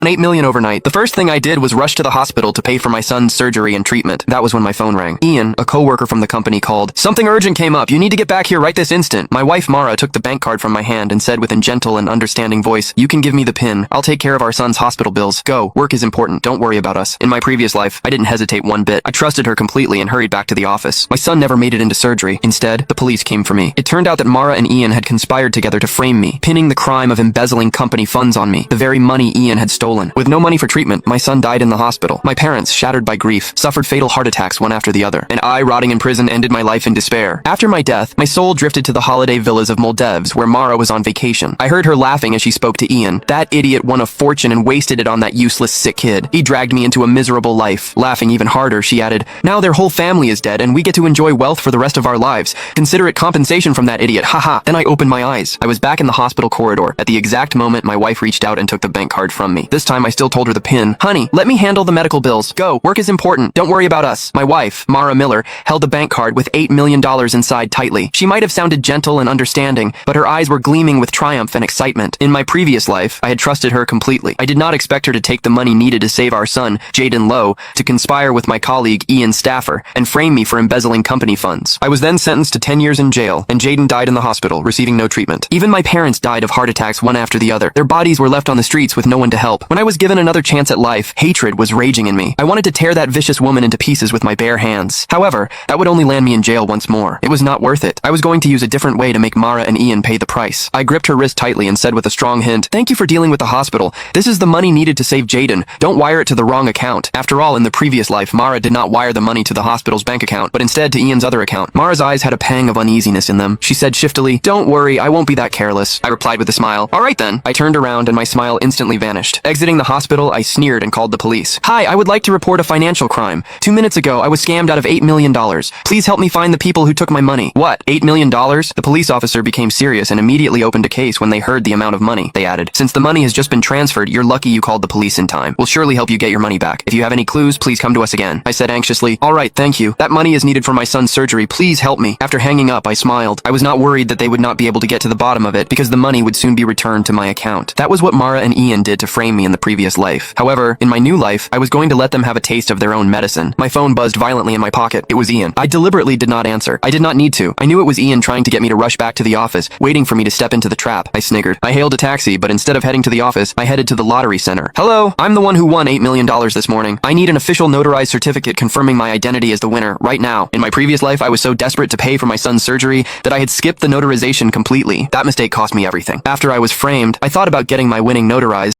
$8 million overnight. The first thing I did was rush to the hospital to pay for my son's surgery and treatment. That was when my phone rang. Ian, a co-worker from the company, called. Something urgent came up. You need to get back here right this instant. My wife Mara took the bank card from my hand and said with a gentle and understanding voice, you can give me the PIN. I'll take care of our son's hospital bills. Go. Work is important. Don't worry about us. In my previous life, I didn't hesitate one bit. I trusted her completely and hurried back to the office. My son never made it into surgery. Instead, the police came for me. It turned out that Mara and Ian had conspired together to frame me, pinning the crime of embezzling company funds on me, the very money Ian had stolen. With no money for treatment, my son died in the hospital. My parents, shattered by grief, suffered fatal heart attacks one after the other, and I, rotting in prison, ended my life in despair. After my death, my soul drifted to the holiday villas of Moldevs, where Mara was on vacation. I heard her laughing as she spoke to Ian. That idiot won a fortune and wasted it on that useless, sick kid. He dragged me into a miserable life. Laughing even harder, she added, now their whole family is dead, and we get to enjoy wealth for the rest of our lives. Consider it compensation from that idiot. Haha. Then I opened my eyes. I was back in the hospital corridor. At the exact moment, my wife reached out and took the bank card from me. This time, I still told her the PIN. Honey, let me handle the medical bills. Go. Work is important. Don't worry about us. My wife, Mara Miller, held the bank card with $8 million inside tightly. She might have sounded gentle and understanding, but her eyes were gleaming with triumph and excitement. In my previous life, I had trusted her completely. I did not expect her to take the money needed to save our son, Jaden Lowe, to conspire with my colleague, Ian Staffer, and frame me for embezzling company funds. I was then sentenced to 10 years in jail, and Jaden died in the hospital, receiving no treatment. Even my parents died of heart attacks one after the other. Their bodies were left on the streets with no one to help. When I was given another chance at life, hatred was raging in me. I wanted to tear that vicious woman into pieces with my bare hands. However, that would only land me in jail once more. It was not worth it. I was going to use a different way to make Mara and Ian pay the price. I gripped her wrist tightly and said with a strong hint, thank you for dealing with the hospital. This is the money needed to save Jaden. Don't wire it to the wrong account. After all, in the previous life, Mara did not wire the money to the hospital's bank account, but instead to Ian's other account. Mara's eyes had a pang of uneasiness in them. She said shiftily, don't worry, I won't be that careless. I replied with a smile. All right then. I turned around and my smile instantly vanished. Exiting the hospital, I sneered and called the police. Hi, I would like to report a financial crime. 2 minutes ago, I was scammed out of $8 million. Please help me find the people who took my money. What? $8 million? The police officer became serious and immediately opened a case when they heard the amount of money. They added, since the money has just been transferred, you're lucky you called the police in time. We'll surely help you get your money back. If you have any clues, please come to us again. I said anxiously, all right, thank you. That money is needed for my son's surgery. Please help me. After hanging up, I smiled. I was not worried that they would not be able to get to the bottom of it because the money would soon be returned to my account. That was what Mara and Ian did to frame me in the previous life. However, in my new life, I was going to let them have a taste of their own medicine. My phone buzzed violently in my pocket. It was Ian. I deliberately did not answer. I did not need to. I knew it was Ian trying to get me to rush back to the office, waiting for me to step into the trap. I sniggered. I hailed a taxi, but instead of heading to the office, I headed to the lottery center. Hello, I'm the one who won $8 million this morning. I need an official notarized certificate confirming my identity as the winner right now. In my previous life, I was so desperate to pay for my son's surgery that I had skipped the notarization completely. That mistake cost me everything. After I was framed, I thought about getting my winning notarized.